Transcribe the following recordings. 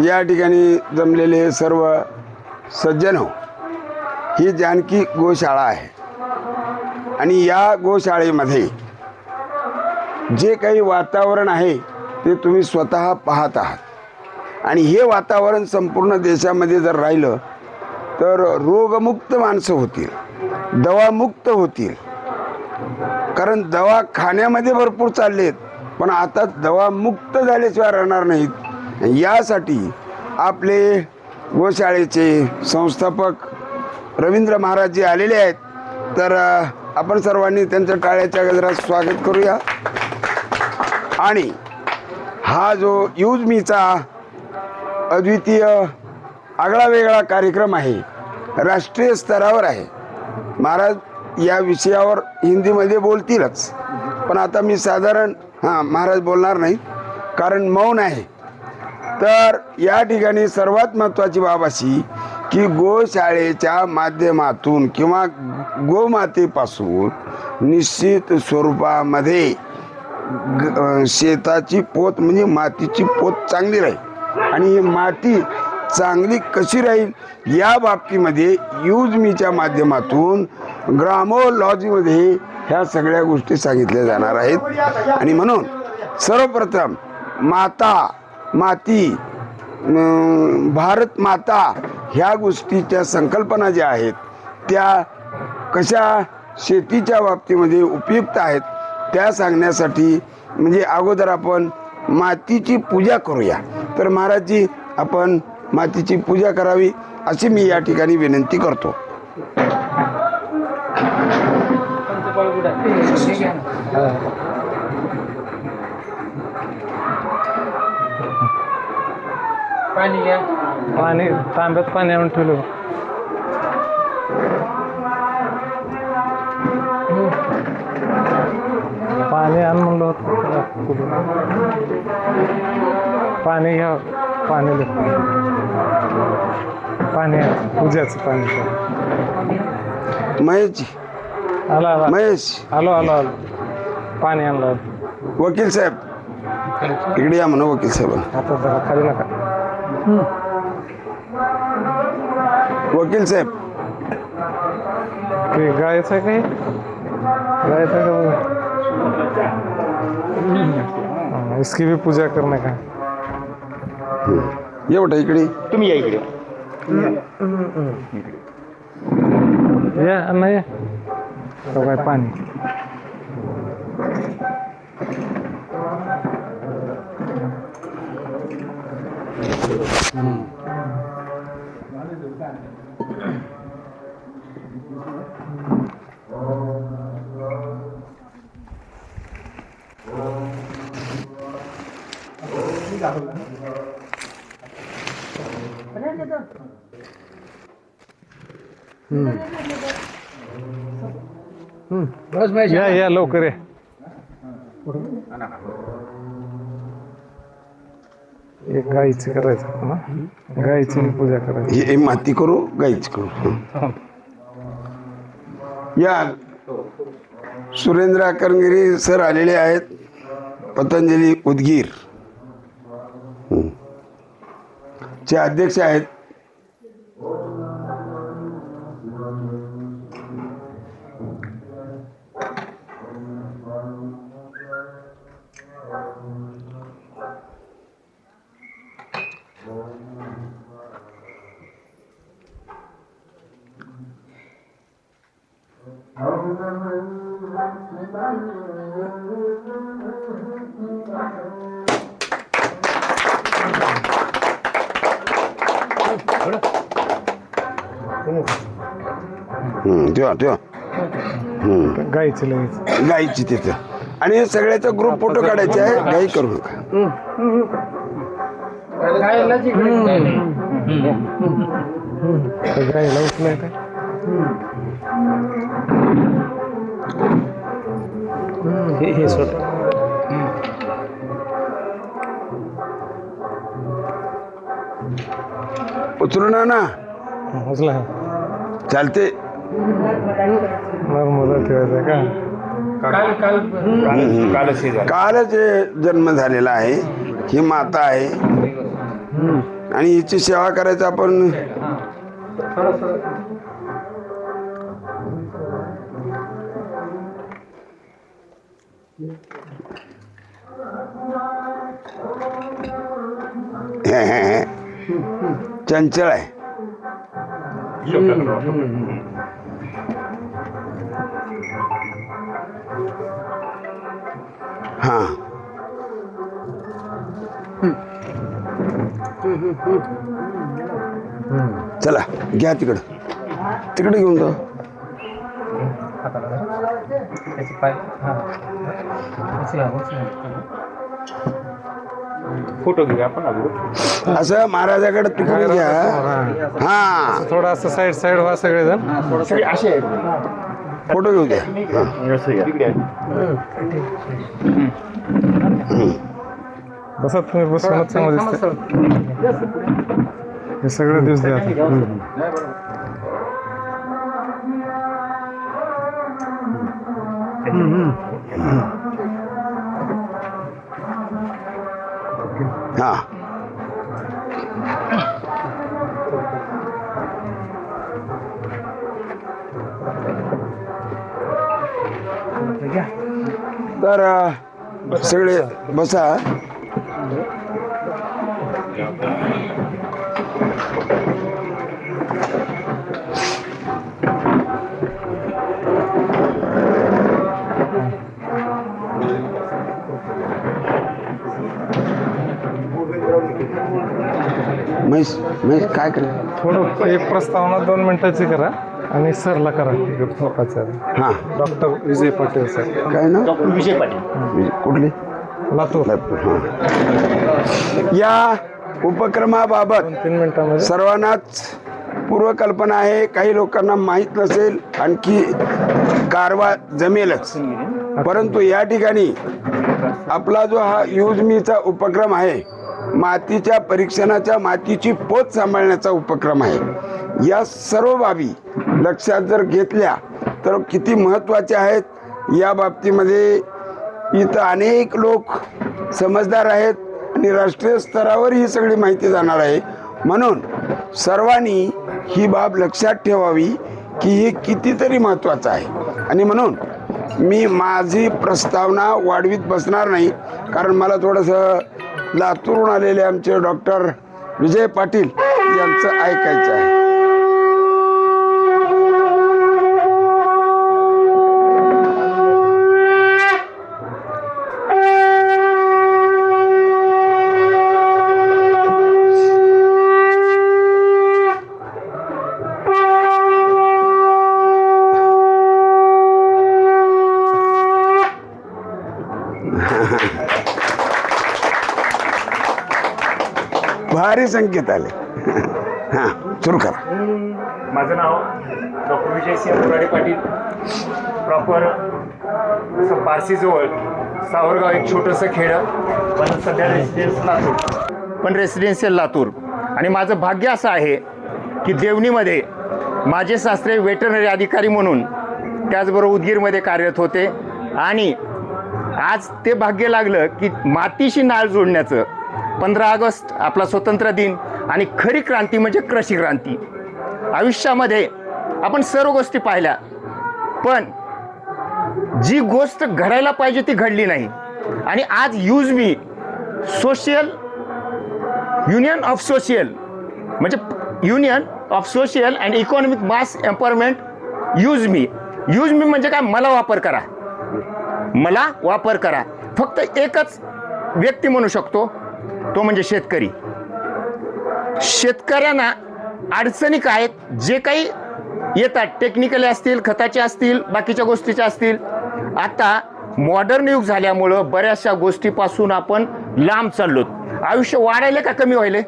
या ठिकाणी जमलेले सर्व सज्जन हो, ही जानकी गोशाळा आहे आणि या गोशाळेमध्ये जे काही वातावरण आहे ते तुम्ही स्वतः पाहत आहात आणि हे वातावरण संपूर्ण देशामध्ये जर राहिलं तर रोगमुक्त माणसं होतील, दवामुक्त होतील. कारण दवाखान्यामध्ये भरपूर चाललेत पण आता दवामुक्त झाल्याशिवाय राहणार नाहीत. यासाठी आपले गोशाळेचे संस्थापक रवींद्र महाराज जी आलेले आहेत, तर आपण सर्वांनी त्यांच्या टाळ्याच्या गजरात स्वागत करूया. आणि हा जो यूज मीचा अद्वितीय आगळा वेगळा कार्यक्रम आहे, राष्ट्रीय स्तरावर आहे. महाराज या विषयावर हिंदीमध्ये बोलतीलच, पण आता मी साधारण महाराज बोलणार नाही कारण मौन आहे. तर या ठिकाणी सर्वात महत्त्वाची बाब अशी की गोशाळेच्या माध्यमातून किंवा गोमातेपासून निश्चित स्वरूपामध्ये शेताची पोत म्हणजे मातीची पोत चांगली राहील आणि ही माती चांगली कशी राहील या बाबतीमध्ये यूज मीच्या माध्यमातून ग्रामोलॉजीमध्ये ह्या सगळ्या गोष्टी सांगितल्या जाणार आहेत. आणि म्हणून सर्वप्रथम माती भारत माता ह्या गोष्टीच्या संकल्पना ज्या आहेत त्या कशा शेतीच्या बाबतीमध्ये उपयुक्त आहेत त्या सांगण्यासाठी म्हणजे अगोदर आपण मातीची पूजा करूया. तर महाराजजी आपण मातीची पूजा करावी अशी मी या ठिकाणी विनंती करतो. पाणी घ्या. पाणी तांब्यात पाणी आणून ठेवलं. पाणी आण म्हणलं होतं. पाणी घ्या. पाणी दे. पाणी पूजाचं पाणी. महेशजी आला आला. महेश आलो आलो आलो. पाणी आणलं. वकील साहेब इकडे या म्हणा. वकील साहेब आता जरा खाली नका. वकील साहेब ते गायचं आहे का? गायचं आहे का? इसकी भी पूजा करने का. ये बेटा इकडे. तुम्ही या इकडे. या नाही तो काय पाणी. या या लवकर या. एक गाईची करायचं ना. गाईची पूजा करायची. हे माती करू गाईच करू. या सुरेंद्र अकरगिरी सर आलेले आहेत. पतंजली उदगीर चे अध्यक्ष आहेत. ठेवा गाईची लगेच. गाईची तिथं. आणि हे सगळ्याचा ग्रुप फोटो काढायचे आहे. गाई करू नका. गाईला उठलंय का? हे सोड. उचलू ना उचला. चालते. नर्मदा ठेवायचं का? कालच जन्म झालेला आहे. ही माता आहे. आणि हिची सेवा करायचं आपण. चंचल आहे. हा चला घ्या तिकडं, तिकडे घेऊन जाऊ. फोटो घेऊया आपण. असं महाराजाकडे तिकडे घ्या. हा थोडं असं साईड व्हा सगळेजण. असे फोटो घेऊ द्या. बसा तुम्ही, बसूनच चांगलं दिसतंय. हे सगळं दिवस द्या. हा तर सगळे बसा. महेश महेश काय करा. थोडं एक प्रस्तावना 2 मिनिटाची करा आणि सरला करा. हा डॉक्टर विजय पाटील सर. काय ना विजय पाटील कुठले लातूर. या उपक्रमाबाबत 3 मिनिटामध्ये सर्वांनाच पूर्वकल्पना आहे. काही लोकांना माहीत नसेल, आणखी कारवा जमेलच. परंतु या ठिकाणी आपला जो हा यूज मीचा उपक्रम आहे, मातीच्या परीक्षणाच्या, मातीची पोत सांभाळण्याचा उपक्रम आहे. या सर्व बाबी लक्षात जर घेतल्या तर किती महत्त्वाच्या आहेत. या बाबतीमध्ये इथं अनेक लोक समजदार आहेत आणि राष्ट्रीय स्तरावर ही सगळी माहिती जाणार आहे. म्हणून सर्वांनी ही बाब लक्षात ठेवावी की हे कितीतरी महत्त्वाचं आहे. आणि म्हणून मी माझी प्रस्तावना वाढवीत बसणार नाही, कारण मला थोडंसं लातूरून आलेले आमचे डॉक्टर विजय पाटील यांचं ऐकायचं आहे. भारी संकेत आले. हां सुरू करा. माझं नाव डॉक्टर विजय सिंह मुरारी पाटील. प्रॉपर बार्शीजवळ सावरगाव एक छोटंसं खेडं, पण सध्या रेसिडेन्स लातूर, पण रेसिडेन्शियल लातूर. आणि माझं भाग्य असं आहे की देवणीमध्ये माझे सासरे वेटरनरी अधिकारी म्हणून, त्याचबरोबर उदगीरमध्ये कार्यरत होते. आणि आज ते भाग्य लागलं की मातीशी नाळ जोडण्याचं. 15 ऑगस्ट आपला स्वतंत्र दिन आणि खरी क्रांती म्हणजे कृषी क्रांती. आयुष्यामध्ये आपण सर्व गोष्टी पाहिल्या, पण जी गोष्ट घडायला पाहिजे ती घडली नाही. आणि आज यूज मी सोशल युनियन ऑफ सोशल, म्हणजे union of social and economic mass empowerment. यूज मी म्हणजे काय? मला वापर करा, मला वापर करा. फक्त एकच व्यक्ती म्हणू शकतो, तो म्हणजे शेतकरी. शेतकऱ्यांना अडचणी काय आहेत, जे काही येतात, टेक्निकली असतील, खताचे असतील, बाकीच्या गोष्टीच्या असतील. आता मॉडर्न युग झाल्यामुळं बऱ्याचशा गोष्टीपासून आपण लांब चाललो. आयुष्य वाढायले का कमी व्हायले?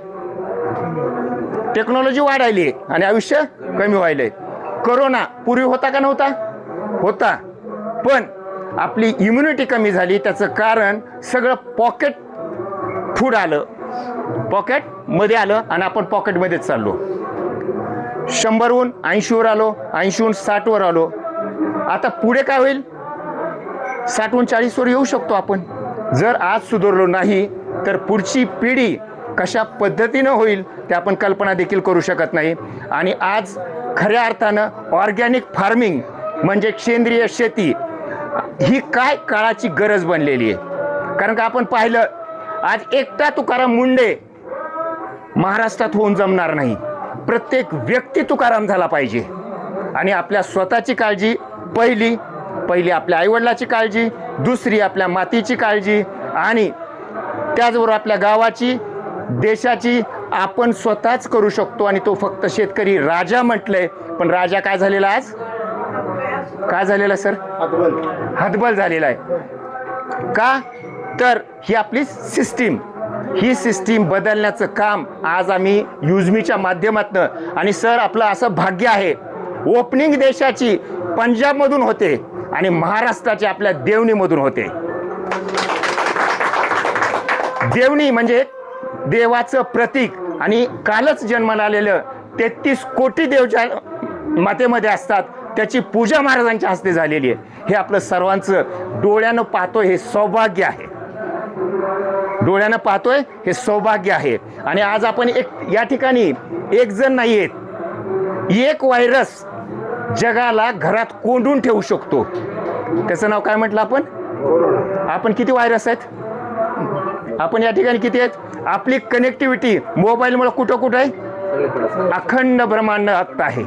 टेक्नॉलॉजी वाढायली आणि आयुष्य कमी व्हायले. कोरोना पूर्वी होता का नव्हता? होता, पण आपली इम्युनिटी कमी झाली. त्याचं कारण सगळं पॉकेट फूड आलं, पॉकेटमध्ये आलं आणि आपण पॉकेटमध्येच चाललो. 100वरून 80वर आलो, 80वरून 60वर आलो. आता पुढे काय होईल? 60वरून 40वर येऊ शकतो आपण. जर आज सुधारलो नाही तर पुढची पिढी कशा पद्धतीनं होईल ते आपण कल्पना देखील करू शकत नाही. आणि आज खऱ्या अर्थानं ऑर्गॅनिक फार्मिंग म्हणजे सेंद्रिय शेती ही काय काळाची गरज बनलेली आहे. कारण का आपण पाहिलं आज एकटा तुकाराम मुंडे महाराष्ट्रात होऊन जमणार नाही. प्रत्येक व्यक्ती तुकाराम झाला पाहिजे. आणि आपल्या स्वतःची काळजी पहिली आपल्या आईवडिलाची काळजी, दुसरी आपल्या मातीची काळजी आणि त्याचबरोबर आपल्या गावाची, देशाची आपण स्वतःच करू शकतो. आणि तो फक्त शेतकरी राजा म्हटलंय, पण राजा काय झालेला आज? काय झालेला सर? हतबल झालेला आहे. का तर ही आपली सिस्टीम, ही सिस्टीम बदलण्याचं काम आज आम्ही युजमीच्या माध्यमातून. आणि सर आपलं असं भाग्य आहे, ओपनिंग देशाची पंजाबमधून होते आणि महाराष्ट्राचे आपल्या देवणीमधून होते. देवणी म्हणजे देवाचं प्रतीक. आणि कालच जन्माला आलेलं 33 कोटी देव ज्या मातेमध्ये असतात त्याची पूजा महाराजांच्या हस्ते झालेली आहे. हे आपलं सर्वांचं डोळ्यानं पाहतोय हे सौभाग्य आहे. डोळ्यानं पाहतोय हे सौभाग्य आहे. आणि आज आपण या ठिकाणी एक जण नाही आहेत, एक व्हायरस जगाला घरात कोंडून ठेवू शकतो. त्याचं नाव काय म्हटलं आपण? आपण किती व्हायरस आहेत? आपण या ठिकाणी किती आहेत? आपली कनेक्टिव्हिटी मोबाईलमुळे कुठं कुठं आहे? अखंड ब्रह्मांडात आहे,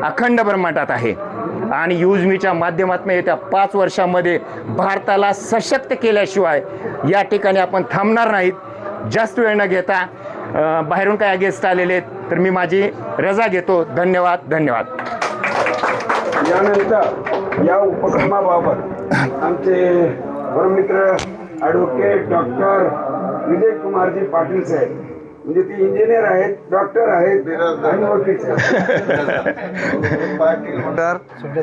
अखंड ब्रह्मांडात आहे. आणि युजमीच्या माध्यमातून येत्या 5 वर्षामध्ये भारताला सशक्त केल्याशिवाय या ठिकाणी आपण थांबणार नाहीत. जास्त वेळ न घेता बाहेरून काय गेस्ट आलेले आहेत तर मी माझी रजा घेतो. धन्यवाद धन्यवाद. यानंतर या उपक्रमाबाबत आमचे परममित्र ॲडव्होकेट डॉक्टर विजय कुमारजी पाटील साहेब, म्हणजे ते इंजिनियर आहेत, डॉक्टर आहेत आणि वकील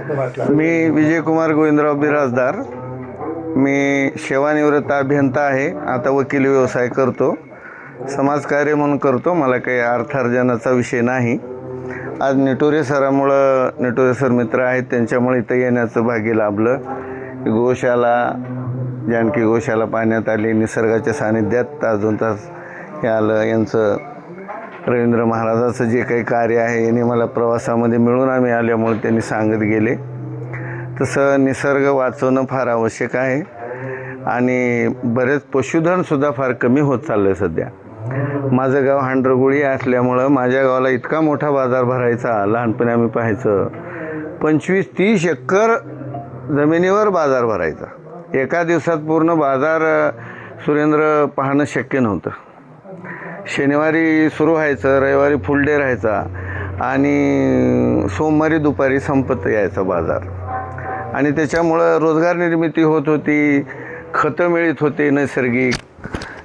आहेत. मी विजय कुमार गोविंदराव बिराजदार. मी सेवानिवृत्त अभियंता आहे. आता वकिली व्यवसाय करतो, समाजकार्य म्हणून करतो. मला काही अर्थार्जनाचा विषय नाही. आज निटोरे सरामुळं, निटोरे सर मित्र आहेत त्यांच्यामुळे इथं येण्याचं भाग्य लाभलं. गोशाला, जानकी गोशाला पाहण्यात आली. निसर्गाच्या सानिध्यात तास 2 तास हे आलं. यांचं रवींद्र महाराजाचं जे काही कार्य आहे यांनी मला प्रवासामध्ये मिळून आम्ही आल्यामुळे त्यांनी सांगत गेले. तसं निसर्ग वाचवणं फार आवश्यक आहे. आणि बरेच पशुधनसुद्धा फार कमी होत चाललं आहे सध्या. माझं गाव हांडरगुळी असल्यामुळं माझ्या गावाला इतका मोठा बाजार भरायचा. लहानपणी आम्ही पाहायचं 25-30 एकर जमिनीवर बाजार भरायचा. एका दिवसात पूर्ण बाजार सुरेंद्र पाहणं शक्य नव्हतं. शनिवारी सुरू व्हायचं, रविवारी फुल डे राहायचा आणि सोमवारी दुपारी संपत यायचा बाजार. आणि त्याच्यामुळं रोजगार निर्मिती होत होती, खतं मिळत होते.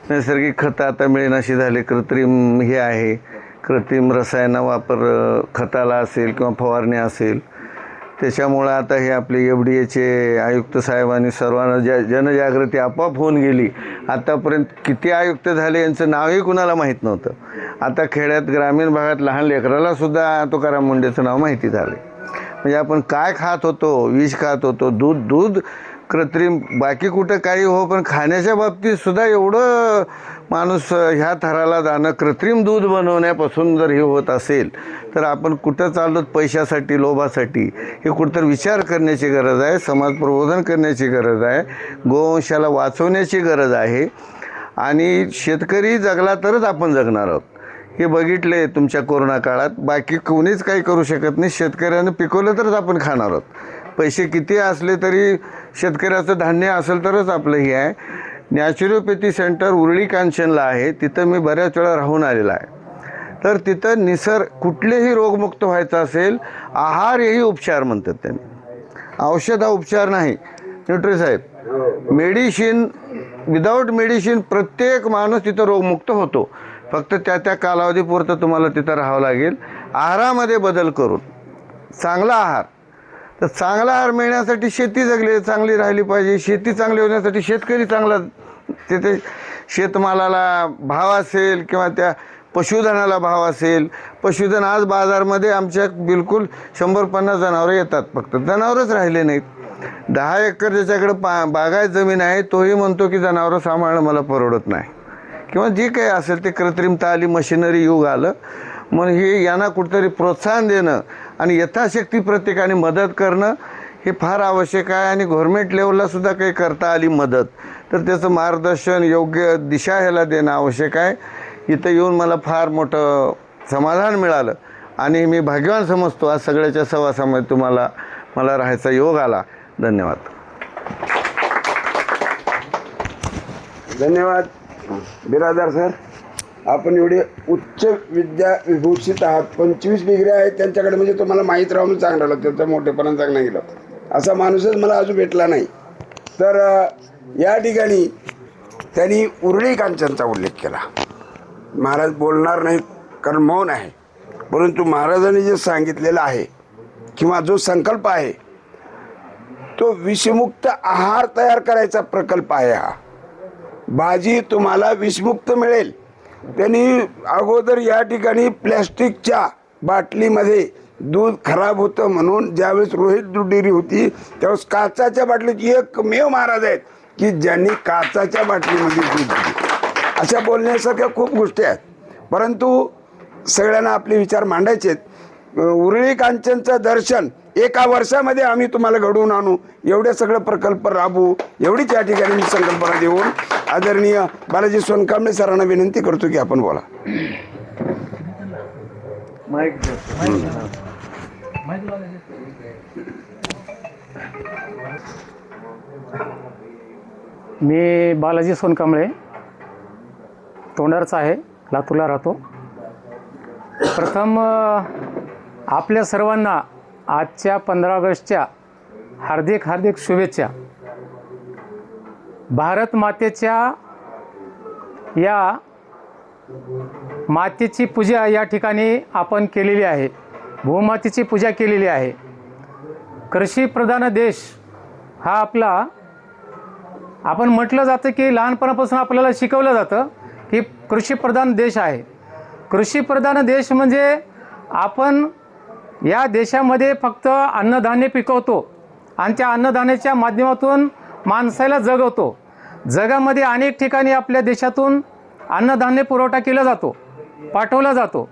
नैसर्गिक खतं आता मिळेनाशी झाले. कृत्रिम हे आहे, कृत्रिम रसायन वापर खताला असेल किंवा फवारणी असेल. त्याच्यामुळं आता हे आपले FDAचे आयुक्त साहेबांनी सर्वांना जनजागृती आपोआप होऊन गेली. आतापर्यंत किती आयुक्त झाले यांचं नावही कुणाला माहीत नव्हतं. आता खेड्यात, ग्रामीण भागात लहान लेकरालासुद्धा तुकाराम मुंडेचं नाव माहिती झाले. म्हणजे आपण काय खात होतो? विष खात होतो. दूध कृत्रिम, बाकी कुठं काही हो, पण खाण्याच्या बाबतीत सुद्धा एवढं माणूस ह्या थराला जाणं, कृत्रिम दूध बनवण्यापासून जर हे होत असेल तर आपण कुठं चाललो? पैशासाठी, लोभासाठी. हे कुठंतरी विचार करण्याची गरज आहे. समाज प्रबोधन करण्याची गरज आहे. गोवंशाला वाचवण्याची गरज आहे. आणि शेतकरी जगला तरच आपण जगणार आहोत. हे बघितले तुमच्या कोरोना काळात. बाकी कोणीच काही करू शकत नाही. शेतकऱ्यानं पिकवलं तरच आपण खाणार आहोत. पैसे किती असले तरी शेतकऱ्याचं धान्य असेल तरच आपलं हे आहे. नॅचरोपॅथी सेंटर उरळी कांचनला आहे. तिथं मी बऱ्याच वेळा राहून आलेला आहे. तर तिथं कुठलेही रोगमुक्त व्हायचं असेल, आहार हेही उपचार म्हणतात त्यांनी. औषध हा उपचार नाही. न्यूट्री साहेब, मेडिसिन, विदाऊट मेडिसिन प्रत्येक माणूस तिथं रोगमुक्त होतो. फक्त त्या कालावधीपुरतं तुम्हाला तिथं राहावं लागेल. आहारामध्ये बदल करून चांगला आहार. तर चांगला आहार मिळण्यासाठी शेती चांगली राहिली पाहिजे. शेती चांगली होण्यासाठी शेतकरी चांगला, तिथे शेतमालाला भाव असेल किंवा त्या पशुधनाला भाव असेल. पशुधन आज बाजारमध्ये आमच्या बिलकुल 100-50 जनावरं येतात. फक्त जनावरच राहिले नाहीत. 10 एकर ज्याच्याकडे बागायत जमीन आहे तोही म्हणतो की जनावरं सांभाळणं मला परवडत नाही. किंवा जे काही असेल ते कृत्रिमता आली, मशिनरी युग आलं. मग हे यांना कुठेतरी प्रोत्साहन देणं आणि यथाशक्ती प्रत्येकाने मदत करणं हे फार आवश्यक आहे. आणि गव्हर्मेंट लेवलला सुद्धा काही करता आली मदत तर त्याचं मार्गदर्शन, योग्य दिशा ह्याला देणं आवश्यक आहे. इथं येऊन मला फार मोठं समाधान मिळालं आणि मी भाग्यवान समजतो आज सगळ्याच्या सहवासामध्ये मला राहायचा योग आला. धन्यवाद. धन्यवाद बिराजदार सर. आपण एवढे उच्च विद्या विभूषित आहात. 25 डिग्री आहेत त्यांच्याकडे, म्हणजे तुम्हाला माहीत राहून चांगलं लागलं, त्यांचा मोठेपणा चांगला गेला. असा माणूसच मला अजून भेटला नाही. तर या ठिकाणी त्यांनी उरळी कांचनचा उल्लेख केला. महाराज बोलणार नाहीत कारण मौन आहे, परंतु महाराजांनी जे सांगितलेलं आहे किंवा जो संकल्प आहे तो विषमुक्त आहार तयार करायचा प्रकल्प आहे. हा भाजी तुम्हाला विषमुक्त मिळेल. त्यांनी अगोदर या ठिकाणी प्लॅस्टिकच्या बाटलीमध्ये दूध खराब होतं म्हणून ज्यावेळेस रोहित दूध डेअरी होती त्यावेळेस काचाच्या बाटलीत एकमेव महाराज आहेत की ज्यांनी काचाच्या बाटलीमध्ये दूध दिले. अशा बोलण्यासारख्या खूप गोष्टी आहेत, परंतु सगळ्यांना आपले विचार मांडायचे आहेत. उरळी कांचनचं दर्शन एका वर्षामध्ये आम्ही तुम्हाला घडवून आणू, एवढे सगळे प्रकल्प राबवू, एवढीच या ठिकाणी मी संकल्पना देऊन आदरणीय बालाजी सोनकांबळे सरांना विनंती करतो की आपण बोला. मी बालाजी सोनकांबळे, तोंडारचा आहे, लातूरला राहतो. प्रथम आपल्या सर्वांना आजच्या 15 ऑगस्टच्या हार्दिक हार्दिक शुभेच्छा. भारत मातेच्या या मातेची पूजा या ठिकाणी आपण केलेली आहे, भूमातेची पूजा केलेली आहे. कृषीप्रधान देश हा आपला, आपण म्हटलं जातं की लहानपणापासून आपल्याला शिकवलं जातं की कृषीप्रधान देश आहे. कृषीप्रधान देश म्हणजे आपण या देशामध्ये फक्त अन्नधान्य पिकवतो आणि त्या अन्नधान्याच्या माध्यमातून माणसाला जगवतो. जगामध्ये अनेक ठिकाणी आपल्या देशातून अन्नधान्य पुरवठा केला जातो, पाठवला जातो.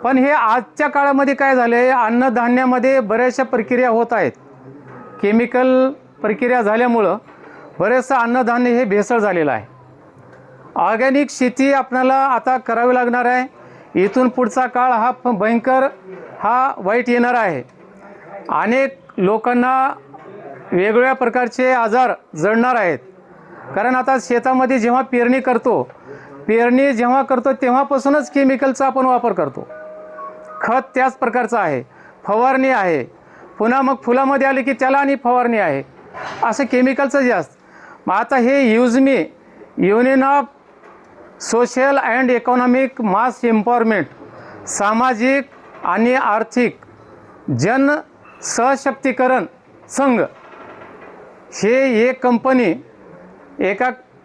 पण हे आजच्या काळामध्ये काय झालं आहे, अन्नधान्यामध्ये बऱ्याचशा प्रक्रिया होत आहेत. केमिकल प्रक्रिया झाल्यामुळं बरेचसं अन्नधान्य हे भेसळ झालेलं आहे. ऑर्गॅनिक शेती आपल्याला आता करावी लागणार आहे. इथून पुढचा काळ हा भयंकर, हा वाईट येणार आहे. अनेक लोकांना वेगवेगळ्या प्रकारचे आजार जडणार आहेत. कारण आता शेतामध्ये जेव्हा पेरणी करतो तेव्हापासूनच केमिकलचा आपण वापर करतो. खत त्याच प्रकारचं आहे, फवारणी आहे, पुन्हा मग फुलामध्ये आले की त्याला आणि फवारणी आहे, असं केमिकलचं जास्त. मग आता हे युजमी, union of social and economic mass empowerment, सामाजिक आणि आर्थिक जन सशक्तीकरण संघ, हे एक कंपनी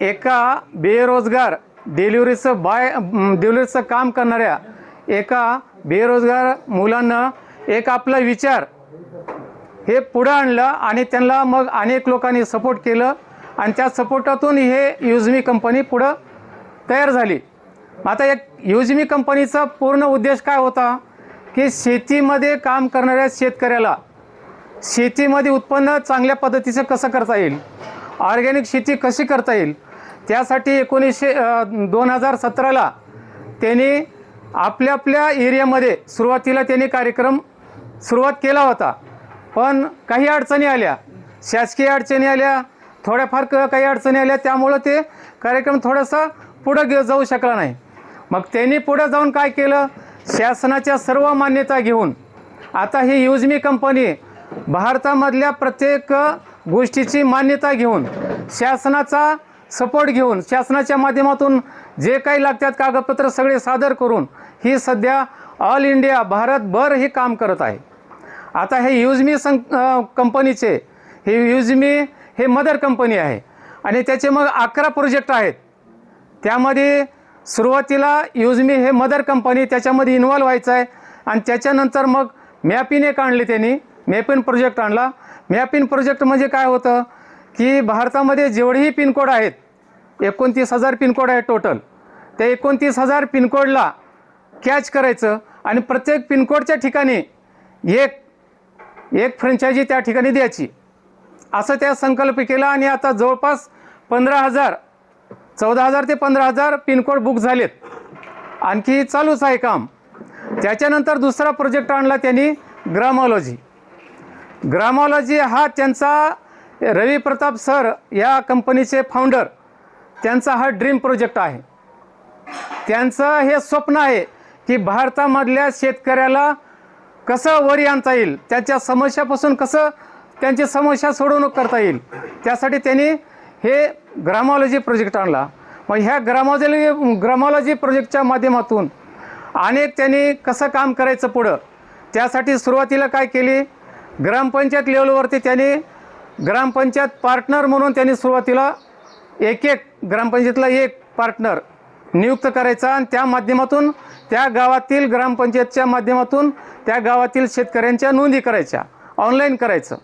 एका बेरोजगार डिलिव्हरीचं काम करणाऱ्या एका बेरोजगार मुलांना एक आपला विचार हे पुढं आणलं आणि त्यांना मग अनेक लोकांनी सपोर्ट केलं आणि त्या सपोर्टातून हे युजमी कंपनी पुढं तयार झाली. आता एक युजमी कंपनीचा पूर्ण उद्देश काय होता की शेतीमध्ये काम करणाऱ्या शेतकऱ्याला शेतीमध्ये उत्पन्न चांगल्या पद्धतीचं कसं करता येईल, ऑर्गॅनिक शेती कशी करता येईल, त्यासाठी 2017ला त्यांनी आपल्या एरियामध्ये सुरुवातीला त्यांनी कार्यक्रम सुरुवात केला होता. पण काही अडचणी आल्या, शासकीय अडचणी आल्या, थोड्याफार काही अडचणी आल्या, त्यामुळं ते कार्यक्रम थोडासा पुढं जाऊ शकला नाही. मग त्यांनी पुढं जाऊन काय केलं, शासनाच्या सर्व मान्यता घेऊन आता ही युजमी कंपनी भारतामधल्या प्रत्येक गोष्टीची मान्यता घेऊन, शासनाचा सपोर्ट घेऊन, शासनाच्या माध्यमातून जे काही लागतात कागदपत्र सगळे सादर करून ही सध्या ऑल इंडिया भारतभर हे काम करत आहे. आता हे युजमी कंपनीचे, हे युजमी हे मदर कंपनी आहे आणि त्याचे मग 11 प्रोजेक्ट आहेत. त्यामध्ये सुरुवातीला युजमी हे मदर कंपनी त्याच्यामध्ये इन्व्हॉल्व व्हायचं आहे आणि त्याच्यानंतर मग मॅपिन एक आणले त्यांनी, मॅपिन प्रोजेक्ट आणला. मॅपिन प्रोजेक्ट म्हणजे काय होतं की भारतामध्ये जेवढेही पिनकोड आहेत, 29,000 पिनकोड आहेत टोटल, त्या 29,000 पिनकोडला कॅच करायचं आणि प्रत्येक पिनकोडच्या ठिकाणी एक फ्रँचायझी त्या ठिकाणी द्यायची, असं त्या संकल्प केला. आणि आता जवळपास 14,000 ते 15,000 पिनकोड बुक झालेत. आणखी चालूच आहे काम. त्याच्यानंतर दुसरा प्रोजेक्ट आणला त्यांनी ग्रामॉलॉजी. ग्रामॉलॉजी हा त्यांचा रवी प्रताप सर या कंपनीचे फाउंडर, त्यांचा हा ड्रीम प्रोजेक्ट आहे. त्यांचं हे स्वप्न आहे की भारतामधल्या शेतकऱ्याला कसं वरी आणता येईल, त्यांच्या समस्यापासून कसं त्यांची समस्या सोडवणूक करता येईल, त्यासाठी त्यांनी हे ग्रामॉलॉजी प्रोजेक्ट आणला. मग ह्या ग्रामॉलॉजी प्रोजेक्टच्या माध्यमातून अनेक त्यांनी कसं काम करायचं पुढं, त्यासाठी सुरुवातीला काय केली, ग्रामपंचायत लेवलवरती त्यांनी ग्रामपंचायत पार्टनर म्हणून त्यांनी सुरुवातीला एक ग्रामपंचायतला एक पार्टनर नियुक्त करायचा आणि त्या माध्यमातून त्या गावातील ग्रामपंचायतच्या माध्यमातून त्या गावातील शेतकऱ्यांच्या नोंदी करायच्या, ऑनलाईन करायचं,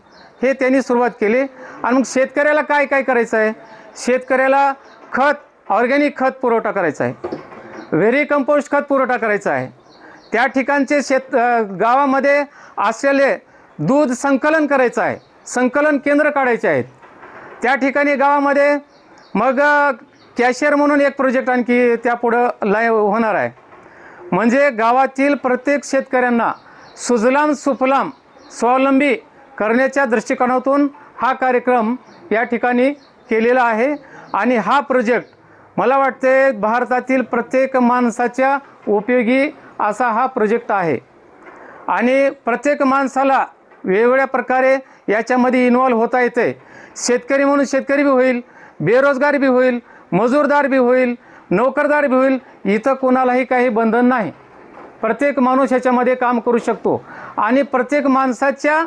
हे त्यांनी सुरुवात केली. आणि मग शेतकऱ्याला काय काय करायचं आहे, शेतकऱ्याला खत, ऑर्गॅनिक खत पुरवठा करायचा आहे, व्हेरी कंपोस्ट खत पुरवठा करायचा आहे. त्या ठिकाणचे गावामध्ये असलेले दूध संकलन करायचं आहे, संकलन केंद्र काढायचे आहेत. त्या ठिकाणी गावामध्ये मग कॅशियर म्हणून एक प्रोजेक्ट आणखी त्यापुढं होणार आहे. म्हणजे गावातील प्रत्येक शेतकऱ्यांना सुजलाम सुफलाम स्वावलंबी करण्याच्या दृष्टिकोनातून हा कार्यक्रम या ठिकाणी केलेला आहे. आणि हा प्रोजेक्ट मला वाटते भारतातील प्रत्येक माणसाच्या उपयोगी असा हा प्रोजेक्ट आहे. आणि प्रत्येक माणसाला वेगवेगळ्या प्रकारे याच्यामध्ये इन्व्हॉल्व होता येते. शेतकरी म्हणून शेतकरी बी होईल, बेरोजगार बी होईल, मजूरदार बी होईल, नोकरदार बी होईल. इथं कोणालाही काही बंधन नाही. प्रत्येक माणूस ह्याच्यामध्ये काम करू शकतो आणि प्रत्येक माणसाच्या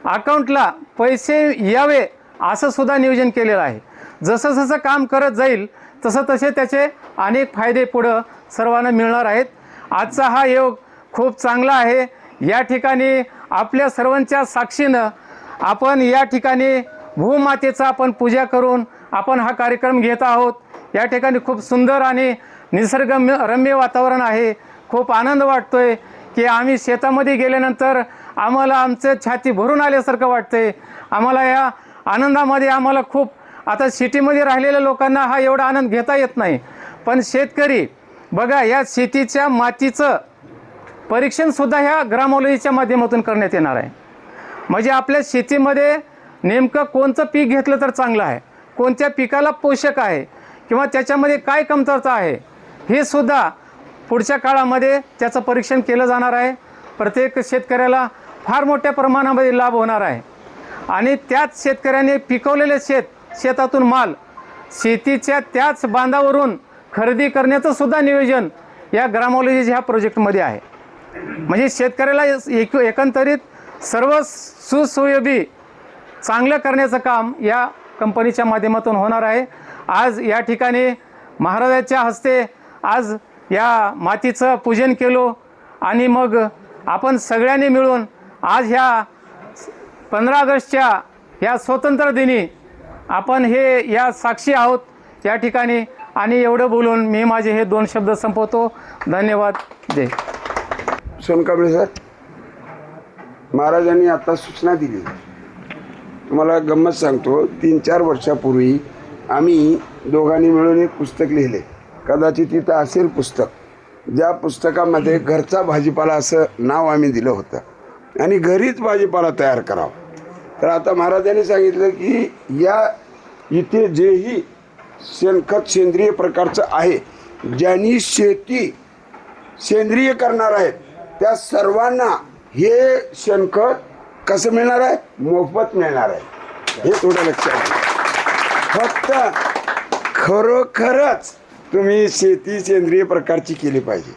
अकाउंटला पैसे यावे असं सुद्धा नियोजन केलेलं आहे. जसं जसं काम करत जाईल तसं तसे त्याचे अनेक फायदे पुढं सर्वांना मिळणार आहेत. आजचा हा योग खूप चांगला आहे. या ठिकाणी आपल्या सर्वांच्या साक्षीनं आपण या ठिकाणी भूमातेचा आपण पूजा करून आपण हा कार्यक्रम घेत आहोत. या ठिकाणी खूप सुंदर आणि निसर्गरम्य वातावरण आहे. खूप आनंद वाटतोय की आम्ही शेतामध्ये गेल्यानंतर आम्हाला आमचं छाती भरून आल्यासारखं वाटतंय. आम्हाला या आनंदामध्ये आम्हाला खूप, आता सिटीमध्ये राहिलेल्या लोकांना हा एवढा आनंद घेता येत नाही, पण शेतकरी बघा या शेतीच्या मातीचं परीक्षणसुद्धा ह्या ग्रामॉलॉजीच्या माध्यमातून करण्यात येणार आहे. म्हणजे आपल्या शेतीमध्ये नेमकं कोणतं पीक घेतलं तर चांगलं आहे, कोणत्या पिकाला पोषक आहे किंवा त्याच्यामध्ये काय कमतरता आहे, हे सुद्धा पुढच्या काळामध्ये त्याचं परीक्षण केलं जाणार आहे. प्रत्येक शेतकऱ्याला फार मोठ्या प्रमाणामध्ये लाभ होणार आहे. आणि त्याच शेतकऱ्याने पिकवलेले शेतातून माल शेतीच्या त्याच बांधावरून खरेदी करण्याचं सुद्धा नियोजन या ग्रामॉलॉजी ह्या प्रोजेक्टमध्ये आहे. म्हणजे शेतकऱ्याला एकंदरीत सर्व सुसोयी चांगलं करण्याचं काम या कंपनीच्या माध्यमातून होणार आहे. आज या ठिकाणी महाराजाच्या हस्ते आज या मातीचं पूजन केलो आणि मग आपण सगळ्यांनी मिळून आज ह्या 15 ऑगस्टच्या ह्या स्वातंत्र्य दिनी आपण हे या साक्षी आहोत या ठिकाणी. आणि एवढं बोलून मी माझे हे 2 शब्द संपवतो. धन्यवाद. जय. सोनकांबळे सर, महाराजांनी आता सूचना दिली. तुम्हाला गंमत सांगतो, 3-4 वर्षापूर्वी आम्ही दोघांनी मिळून एक पुस्तक लिहिले. कदाचित तिथं असेल पुस्तक, ज्या पुस्तकामध्ये घरचा भाजीपाला असं नाव आम्ही दिलं होतं आणि घरीच भाजीपाला तयार करावा. तर आता महाराजांनी सांगितलं की या इथे जेही शेणखत सेंद्रिय प्रकारचं आहे, ज्यांनी शेती सेंद्रिय करणार आहेत त्या सर्वांना हे शेणखत कसं मिळणार आहे, मोफत मिळणार आहे. हे थोडं लक्षात घ्या. फक्त खरोखरच तुम्ही शेती सेंद्रिय प्रकारची केली पाहिजे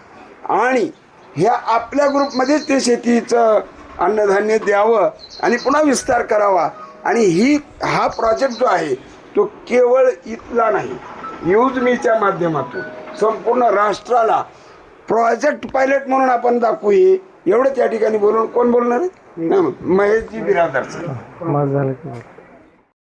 आणि ह्या आपल्या ग्रुपमध्येच ते शेतीचं अन्नधान्य द्यावं आणि पुन्हा विस्तार करावा. आणि हा प्रोजेक्ट जो आहे तो केवळ इथला नाही, यूज मीच्या माध्यमातून संपूर्ण राष्ट्राला प्रोजेक्ट पायलट म्हणून आपण दाखवू. एवढंच या ठिकाणी बोलून कोण बोलणार आहे? महेशजी बिरादर सर.